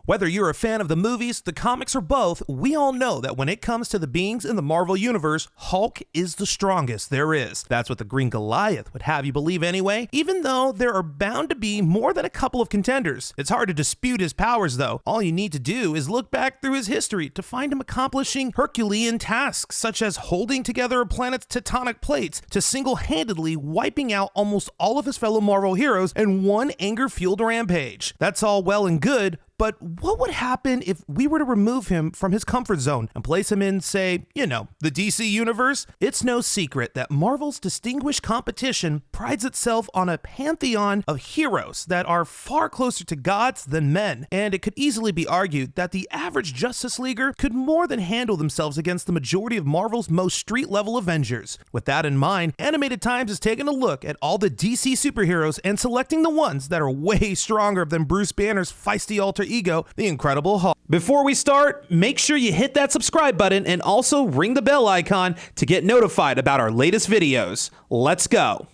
Whether you're a fan of the movies, the comics, or both, we all know that when it comes to the beings in the Marvel Universe, Hulk is the strongest there is. That's what the Green Goliath would have you believe anyway, even though there are bound to be more than a couple of contenders. It's hard to dispute his powers though. All you need to do is look back through his history to find him accomplishing Herculean tasks such as holding together a planet's tectonic plates to single-handedly wiping out almost all of his fellow Marvel heroes in one anger-fueled rampage. That's all well and good, but what would happen if we were to remove him from his comfort zone and place him in, say, the DC universe? It's no secret that Marvel's distinguished competition prides itself on a pantheon of heroes that are far closer to gods than men, and it could easily be argued that the average Justice Leaguer could more than handle themselves against the majority of Marvel's most street-level Avengers. With that in mind, Animated Times has taken a look at all the DC superheroes and selecting the ones that are way stronger than Bruce Banner's feisty alter ego, the Incredible Hulk. Before we start, make sure you hit that subscribe button and also ring the bell icon to get notified about our latest videos. Let's go.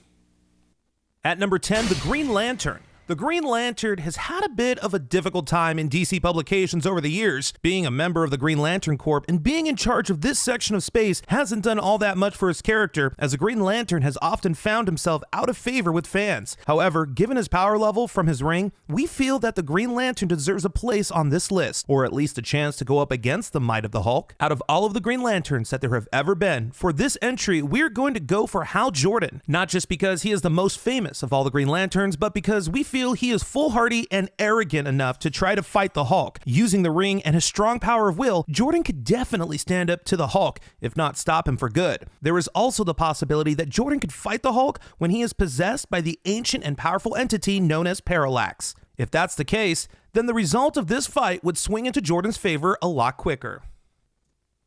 At number 10, the Green Lantern. The Green Lantern has had a bit of a difficult time in DC publications over the years. Being a member of the Green Lantern Corps and being in charge of this section of space hasn't done all that much for his character, as the Green Lantern has often found himself out of favor with fans. However, given his power level from his ring, we feel that the Green Lantern deserves a place on this list, or at least a chance to go up against the might of the Hulk. Out of all of the Green Lanterns that there have ever been, for this entry, we're going to go for Hal Jordan. Not just because he is the most famous of all the Green Lanterns, but because we feel he is foolhardy and arrogant enough to try to fight the Hulk. Using the ring and his strong power of will, Jordan could definitely stand up to the Hulk, if not stop him for good. There is also the possibility that Jordan could fight the Hulk when he is possessed by the ancient and powerful entity known as Parallax. If that's the case, then the result of this fight would swing into Jordan's favor a lot quicker.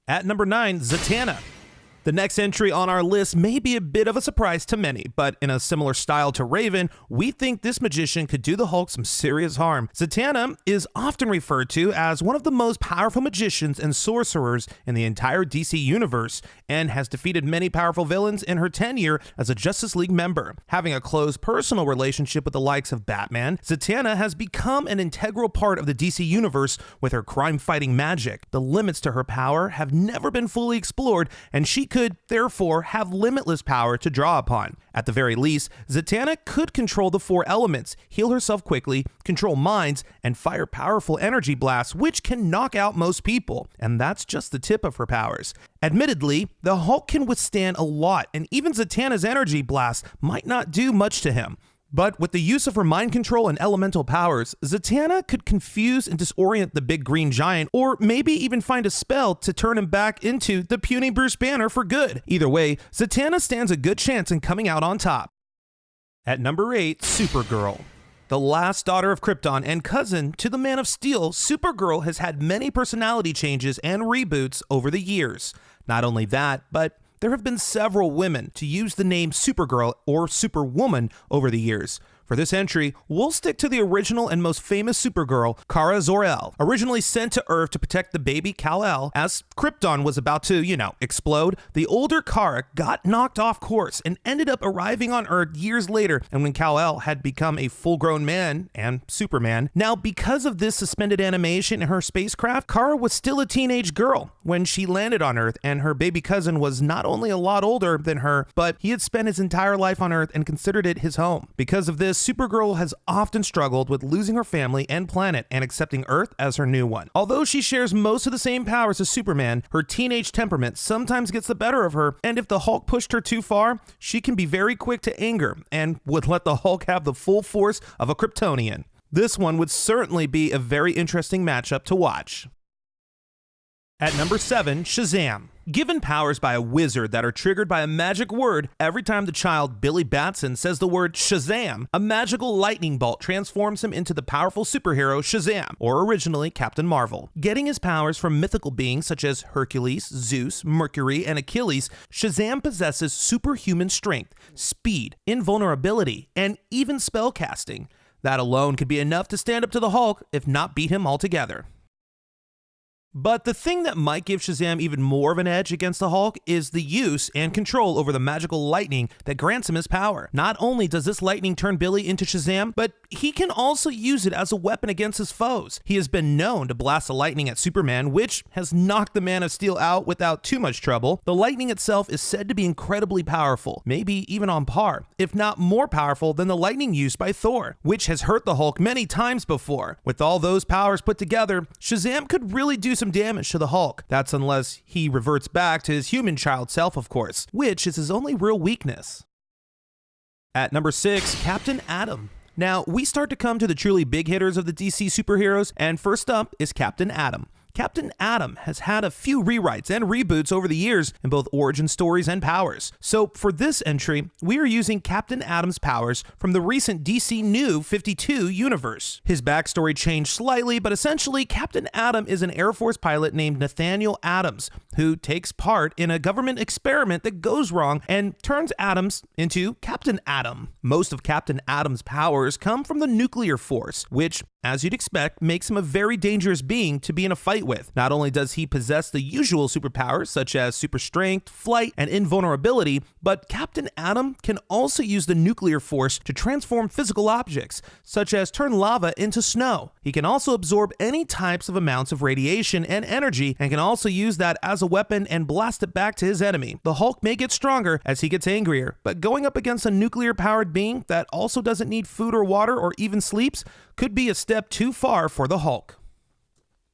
At number 9, ZATANNA. The next entry on our list may be a bit of a surprise to many, but in a similar style to Raven, we think this magician could do the Hulk some serious harm. ZATANNA is often referred to as one of the most powerful magicians and sorcerers in the entire DC universe, and has defeated many powerful villains in her tenure as a Justice League member. Having a close personal relationship with the likes of Batman, ZATANNA has become an integral part of the DC universe with her crime-fighting magic. The limits to her power have never been fully explored, and she could therefore have limitless power to draw upon. At the very least, ZATANNA could control the 4 elements, heal herself quickly, control minds, and fire powerful energy blasts which can knock out most people. And that's just the tip of her powers. Admittedly, the Hulk can withstand a lot, and even ZATANNA's energy blast might not do much to him. But with the use of her mind control and elemental powers, ZATANNA could confuse and disorient the big green giant, or maybe even find a spell to turn him back into the puny Bruce Banner for good. Either way, ZATANNA stands a good chance in coming out on top. At number 8, Supergirl. The last daughter of Krypton and cousin to the Man of Steel, Supergirl has had many personality changes and reboots over the years. Not only that, but there have been several women to use the name Supergirl or Superwoman over the years. For this entry, we'll stick to the original and most famous Supergirl, Kara Zor-El. Originally sent to Earth to protect the baby Kal-El, as Krypton was about to, explode, the older Kara got knocked off course and ended up arriving on Earth years later, and when Kal-El had become a full-grown man and Superman. Now, because of this suspended animation in her spacecraft, Kara was still a teenage girl when she landed on Earth, and her baby cousin was not only a lot older than her, but he had spent his entire life on Earth and considered it his home. Because of this, Supergirl has often struggled with losing her family and planet and accepting Earth as her new one. Although she shares most of the same powers as Superman, her teenage temperament sometimes gets the better of her, and if the Hulk pushed her too far, she can be very quick to anger and would let the Hulk have the full force of a Kryptonian. This one would certainly be a very interesting matchup to watch. At number 7, Shazam. Given powers by a wizard that are triggered by a magic word, every time the child Billy Batson says the word Shazam, a magical lightning bolt transforms him into the powerful superhero Shazam, or originally Captain Marvel. Getting his powers from mythical beings such as Hercules, Zeus, Mercury, and Achilles, Shazam possesses superhuman strength, speed, invulnerability, and even spellcasting. That alone could be enough to stand up to the Hulk, if not beat him altogether. But the thing that might give Shazam even more of an edge against the Hulk is the use and control over the magical lightning that grants him his power. Not only does this lightning turn Billy into Shazam, but he can also use it as a weapon against his foes. He has been known to blast the lightning at Superman, which has knocked the Man of Steel out without too much trouble. The lightning itself is said to be incredibly powerful, maybe even on par, if not more powerful than the lightning used by Thor, which has hurt the Hulk many times before. With all those powers put together, Shazam could really do some damage to the Hulk. That's unless he reverts back to his human child self, of course, which is his only real weakness. At number 6, Captain Atom. Now, we start to come to the truly big hitters of the DC superheroes, and first up is Captain Atom. Captain Atom has had a few rewrites and reboots over the years in both origin stories and powers. So for this entry, we are using Captain Atom's powers from the recent DC New 52 universe. His backstory changed slightly, but essentially Captain Atom is an Air Force pilot named Nathaniel Adams, who takes part in a government experiment that goes wrong and turns Adams into Captain Atom. Most of Captain Atom's powers come from the nuclear force, which, as you'd expect, makes him a very dangerous being to be in a fight with. Not only does he possess the usual superpowers such as super strength, flight, and invulnerability, but Captain Atom can also use the nuclear force to transform physical objects, such as turn lava into snow. He can also absorb any types of amounts of radiation and energy, and can also use that as a weapon and blast it back to his enemy. The Hulk may get stronger as he gets angrier, but going up against a nuclear-powered being that also doesn't need food or water or even sleeps could be a step too far for the Hulk.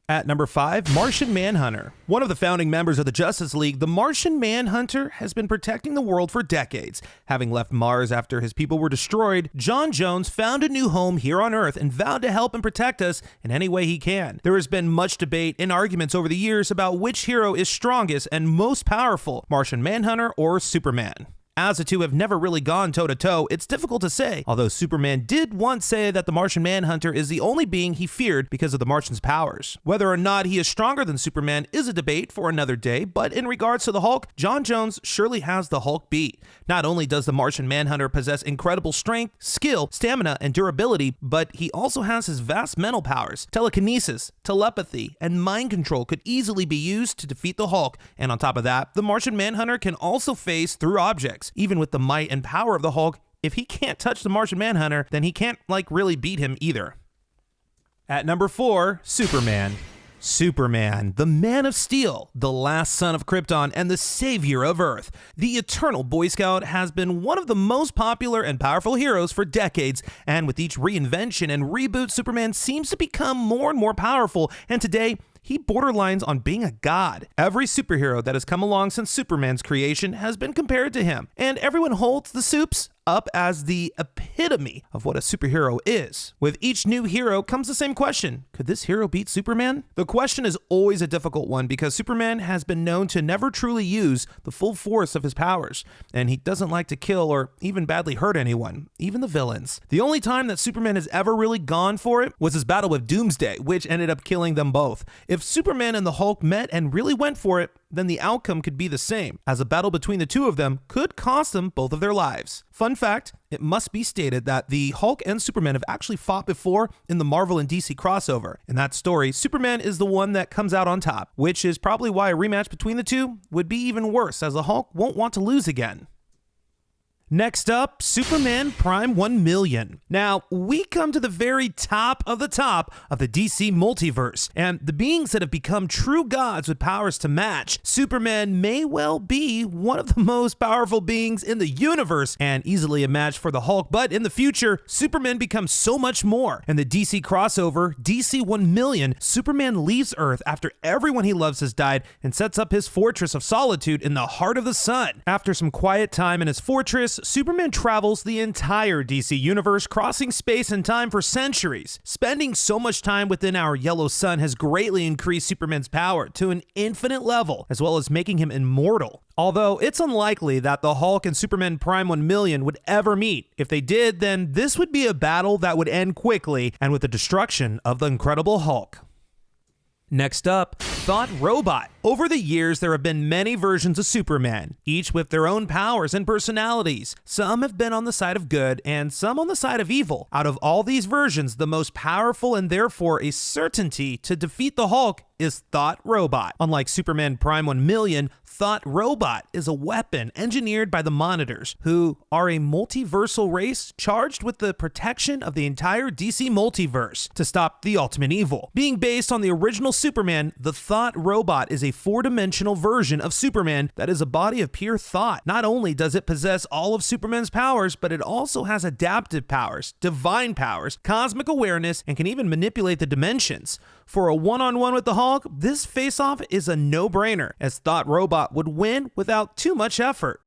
At number 5, Martian Manhunter. One of the founding members of the Justice League, the Martian Manhunter has been protecting the world for decades. Having left Mars after his people were destroyed, John Jones found a new home here on Earth and vowed to help and protect us in any way he can. There has been much debate and arguments over the years about which hero is strongest and most powerful, Martian Manhunter or Superman. As the two have never really gone toe-to-toe, it's difficult to say, although Superman did once say that the Martian Manhunter is the only being he feared because of the Martian's powers. Whether or not he is stronger than Superman is a debate for another day, but in regards to the Hulk, John Jones surely has the Hulk beat. Not only does the Martian Manhunter possess incredible strength, skill, stamina, and durability, but he also has his vast mental powers. Telekinesis, telepathy, and mind control could easily be used to defeat the Hulk, and on top of that, the Martian Manhunter can also phase through objects. Even with the might and power of the Hulk, if he can't touch the Martian Manhunter, then he can't, really beat him either. At number 4, Superman. Superman, the Man of Steel, the last son of Krypton and the savior of Earth. The Eternal Boy Scout has been one of the most popular and powerful heroes for decades, and with each reinvention and reboot, Superman seems to become more and more powerful, and today, he borderlines on being a god. Every superhero that has come along since Superman's creation has been compared to him, and everyone holds the Supes up as the epitome of what a superhero is. With each new hero comes the same question: could this hero beat Superman? The question is always a difficult one because Superman has been known to never truly use the full force of his powers, and he doesn't like to kill or even badly hurt anyone, even the villains. The only time that Superman has ever really gone for it was his battle with Doomsday, which ended up killing them both. If Superman and the Hulk met and really went for it, then the outcome could be the same, as a battle between the two of them could cost them both of their lives. Fun fact, it must be stated that the Hulk and Superman have actually fought before in the Marvel and DC crossover. In that story, Superman is the one that comes out on top, which is probably why a rematch between the two would be even worse, as the Hulk won't want to lose again. Next up, Superman Prime 1 Million. Now, we come to the very top of the DC multiverse, and the beings that have become true gods with powers to match. Superman may well be one of the most powerful beings in the universe, and easily a match for the Hulk, but in the future, Superman becomes so much more. In the DC crossover, DC 1 Million, Superman leaves Earth after everyone he loves has died, and sets up his fortress of solitude in the heart of the sun. After some quiet time in his fortress, Superman travels the entire DC universe, crossing space and time for centuries. Spending so much time within our yellow sun has greatly increased Superman's power to an infinite level, as well as making him immortal. Although it's unlikely that the Hulk and Superman Prime 1 Million would ever meet. If they did, then this would be a battle that would end quickly and with the destruction of the Incredible Hulk. Next up, Thought Robot. Over the years, there have been many versions of Superman, each with their own powers and personalities. Some have been on the side of good, and some on the side of evil. Out of all these versions, the most powerful and therefore a certainty to defeat the Hulk is Thought Robot. Unlike Superman Prime 1 Million, Thought Robot is a weapon engineered by the Monitors, who are a multiversal race charged with the protection of the entire DC multiverse to stop the ultimate evil. Being based on the original Superman, the Thought Robot is a four-dimensional version of Superman that is a body of pure thought. Not only does it possess all of Superman's powers, but it also has adaptive powers, divine powers, cosmic awareness, and can even manipulate the dimensions. For a one-on-one with the Hulk, this face-off is a no-brainer, as Thought Robot would win without too much effort.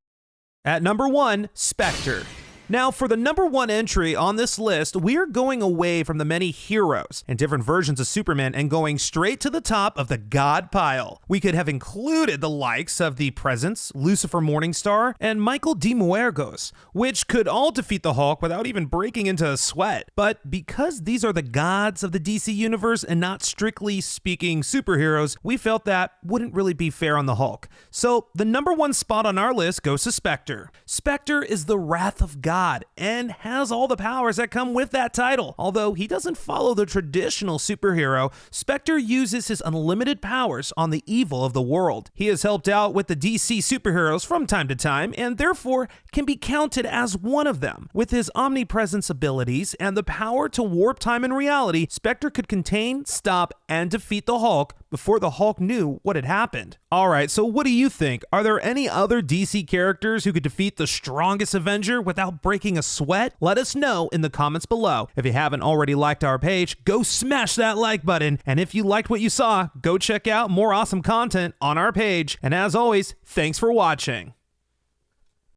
At number 1, Spectre. Now, for the number 1 entry on this list, we are going away from the many heroes and different versions of Superman and going straight to the top of the God pile. We could have included the likes of the Presence, Lucifer Morningstar, and Michael D. Muergos, which could all defeat the Hulk without even breaking into a sweat. But because these are the gods of the DC universe and not strictly speaking superheroes, we felt that wouldn't really be fair on the Hulk. So the number 1 spot on our list goes to Spectre. Spectre is the wrath of God and has all the powers that come with that title. Although he doesn't follow the traditional superhero, Spectre uses his unlimited powers on the evil of the world. He has helped out with the DC superheroes from time to time and therefore can be counted as one of them. With his omnipresence abilities and the power to warp time and reality, Spectre could contain, stop, and defeat the Hulk before the Hulk knew what had happened. Alright, so what do you think? Are there any other DC characters who could defeat the strongest Avenger without breaking a sweat? Let us know in the comments below. If you haven't already liked our page, go smash that like button. And if you liked what you saw, go check out more awesome content on our page. And as always, thanks for watching.